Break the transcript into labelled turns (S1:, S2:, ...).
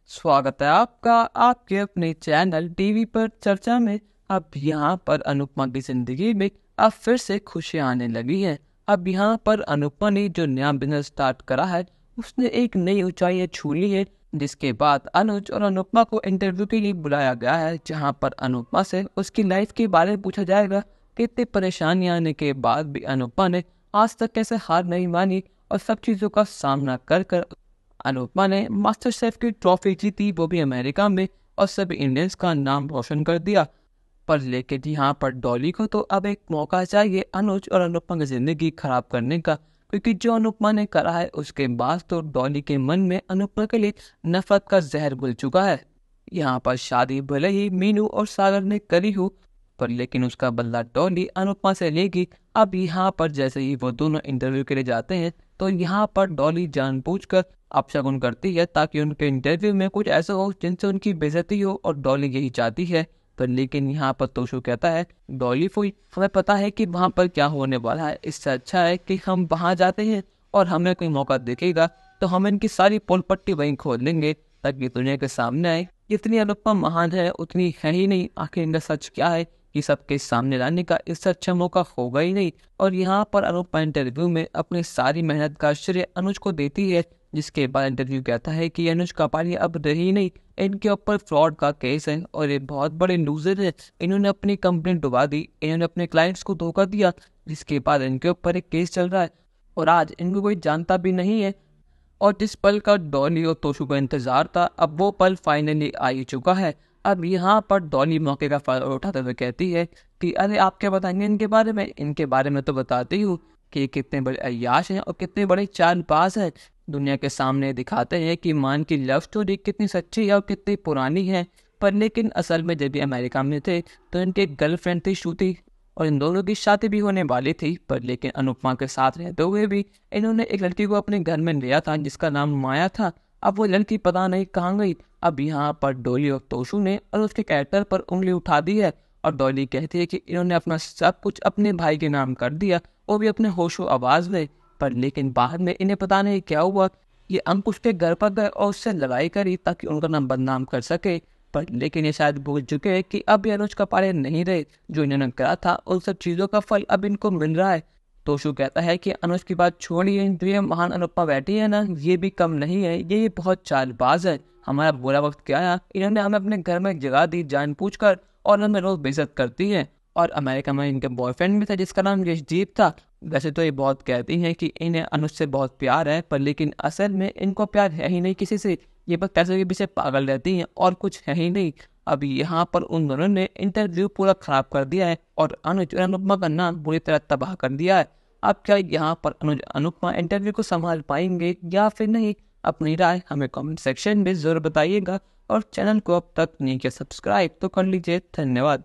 S1: स्वागत है आपका आपके अपने चैनल टीवी पर चर्चा में। अब यहाँ पर अनुपमा की जिंदगी में अब फिर से खुशियाँ आने लगी हैं। अब यहाँ पर अनुपमा ने जो नया बिजनेस स्टार्ट करा है उसने एक नई ऊंचाई छू ली है, जिसके बाद अनुज और अनुपमा को इंटरव्यू के लिए बुलाया गया है, जहाँ पर अनुपमा से उसकी लाइफ के बारे में पूछा जाएगा कि इतनी परेशानियाँ आने के बाद भी अनुपमा ने आज तक कैसे हार नहीं मानी और सब चीज़ों का सामना कर कर अनुपमा ने मास्टर शेफ की ट्रॉफी जीती, वो भी अमेरिका में, और सभी इंडियंस का नाम रोशन कर दिया। पर लेकिन यहाँ पर डॉली को तो अब एक मौका चाहिए अनुज और अनुपमा की जिंदगी खराब करने का, क्योंकि जो अनुपमा ने करा है उसके बाद तो डॉली के मन में अनुपमा के लिए नफरत का जहर घुल चुका है। यहाँ पर शादी भले ही मीनू और सागर ने करी हो, पर लेकिन उसका बदला डॉली अनुपमा से लेगी। अब यहाँ पर जैसे ही वो दोनों इंटरव्यू के लिए जाते हैं तो यहाँ पर डॉली जानबूझकर अपशगुन करती है ताकि उनके इंटरव्यू में कुछ ऐसा हो जिनसे उनकी बेइज्जती हो, और डॉली यही चाहती है। पर लेकिन यहाँ पर तोशु कहता है, डॉली फुई हमें पता है कि वहाँ पर क्या होने वाला है, इससे अच्छा है कि हम वहाँ जाते हैं और हमें कोई मौका दिखेगा तो हम इनकी सारी पोल पट्टी वहीं खोल लेंगे ताकि दुनिया के सामने आए जितनी अनुपमा महान है उतनी है ही नहीं। आखिर इनका सच क्या है कि सबके सामने लाने का इससे अच्छा मौका होगा ही नहीं। और यहाँ पर अनुपमा इंटरव्यू में अपनी सारी मेहनत का श्रेय अनुज को देती है, जिसके बाद इंटरव्यू कहता है कि अनुज कपाली अब रही नहीं, इनके ऊपर फ्रॉड का केस है और ये बहुत बड़े लूजर है। इन्होंने अपनी कंपनी डुबा दी, इन्होंने अपने क्लाइंट्स को धोखा दिया, जिसके बाद इनके ऊपर एक केस चल रहा है और आज इनको कोई जानता भी नहीं है। और जिस पल का डॉली और तोशु का इंतजार था, अब वो पल फाइनली आ ही चुका है। अब यहाँ पर डॉली मौके का फायदा उठाते हुए कहती है कि अरे आप क्या बताएंगे इनके बारे में तो बताती हूँ कि कितने बड़े अय्याश हैं और कितने बड़े चालबाज हैं। दुनिया के सामने दिखाते हैं कि मान की लव स्टोरी कितनी सच्ची है और कितनी पुरानी है। पर लेकिन असल में जब भी अमेरिका में थे तो इनकी गर्लफ्रेंड थी श्रुति, और इन दोनों की शादी भी होने वाली थी। पर लेकिन अनुपमा के साथ रहते हुए भी इन्होंने एक लड़की को अपने घर में लिया था जिसका नाम माया था। अब वो लड़की पता नहीं कहाँ गई। अब यहाँ पर डॉली और तोशु ने और उसके कैरेक्टर पर उंगली उठा दी है और डॉली कहती है कि इन्होंने अपना सब कुछ अपने भाई के नाम कर दिया, वो भी अपने होशो आवाज में। पर लेकिन बाद में इन्हें पता नहीं क्या हुआ, ये अंकुश के घर पर गए और उससे लड़ाई करी ताकि उनका नाम बदनाम कर सके। पर लेकिन ये शायद भूल चुके हैं कि अब ये अनुज कपाले नहीं रहे, जो इन्होंने करा था उन सब चीज़ों का फल अब इनको मिल रहा है। तोशु कहता है कि अनुज की बात छोड़िए, जो ये महान अनुपमा बैठी है ना, ये भी कम नहीं है, ये बहुत चालबाज है। हमारा बुरा वक्त क्या आया, इन्होंने हमें अपने घर में जगह दी जानबूझकर और हमें रोज बेइज्जत करती है। और अमेरिका में इनके बॉयफ्रेंड भी था जिसका नाम यशदीप था। वैसे तो ये बहुत कहती हैं कि इन्हें अनुज से बहुत प्यार है, पर लेकिन असल में इनको प्यार है ही नहीं किसी से। ये बस पैसे के पीछे पागल रहती हैं और कुछ है ही नहीं। अभी यहाँ पर उन दोनों ने इंटरव्यू पूरा खराब कर दिया है और अनुज और अनुपमा का नाम बुरी तरह तबाह कर दिया है। अब क्या यहाँ पर अनुज अनुपमा इंटरव्यू को संभाल पाएंगे या फिर नहीं? अपनी राय हमें कमेंट सेक्शन में जरूर बताइएगा और चैनल को अब तक नहीं किया सब्सक्राइब तो कर लीजिए। धन्यवाद।